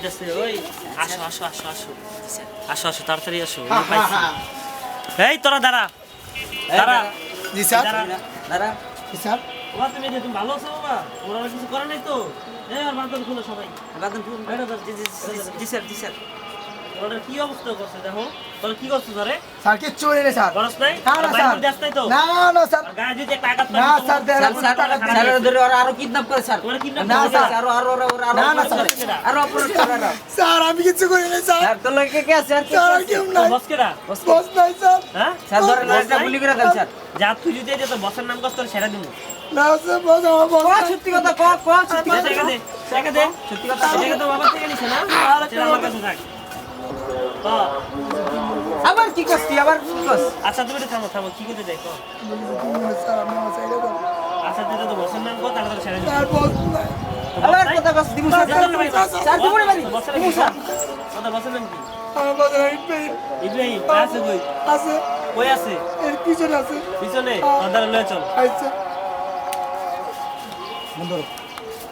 ওই আসো আসো আসো আসো আসো আসো তাড়াতাড়ি আসো পাইছি। এই তোরা দাঁড়া দাঁড়া। জি স্যার। দাঁড়া জি স্যার। বাবা তুমি ভালো আছো বাবা? ওরা কিছু করে নাই তো? এই আর বাদন খুলো সবাই বাদন খুলো। জি স্যার জি স্যার। ওরা কি অবস্থা করছে দেখো। তোরা কি করছিস ধরে? স্যার কিচ্ছু হয়নি রে স্যার। করছ নাই? না, না, বাইরে স্যার। দেশ নাই তো? না না স্যার। আর গায়ে যদি একটা আঘাত না স্যার দেন স্যার, কোনো স্যার, টাকা স্যার, দেন। স্যার, ধরে আরো কিডন্যাপ করে স্যার। তোরা কিডন্যাপ না, করছিস? স্যার। আরো না, না, স্যার। আরো অপরাধ করে না। স্যার আমি কিচ্ছু করি নাই স্যার। স্যার তোর লগে কে আছে আর কে স্যার আর আছে? কেউ তোর নাই। বস কেডা? বস নাই স্যার। হ্যাঁ? স্যার ধরে না একটা গুলি করে দেন স্যার। যা তুই যদি এই যে তোর বসের নাম কস তোর সেরা দিমু। না স্যার বস আমার বস ক নাই। সত্যি কথা ক সত্যি কথা টাকা দে টাকা দে। সত্যি কথা টাকা তো বাবা থেকে নিছে না? সেটা আমার কাছে থাক। আবার কি করছিস আবার কি করছিস? আচ্ছা তুমি একটু থামো থামো কি করতে যাই কো। স্যার আমি আমার সাইডে দাও। আচ্ছা তুই তো বসের নাম কো তাহলে তোর সেরা দিমু। স্যার বস নাই। আবার কথা কস দিমু স্যার স্যার দিমু রে বাড়ি বসের দিমু নাম স্যার। কথা বসের নাম কি? আমার বস নাই পেন ইব্রাহিম আছে কই? আছে কই আছে? এর পিছনে আছে। পিছনে দাদা লয়ে চল। আচ্ছা। বন্ধ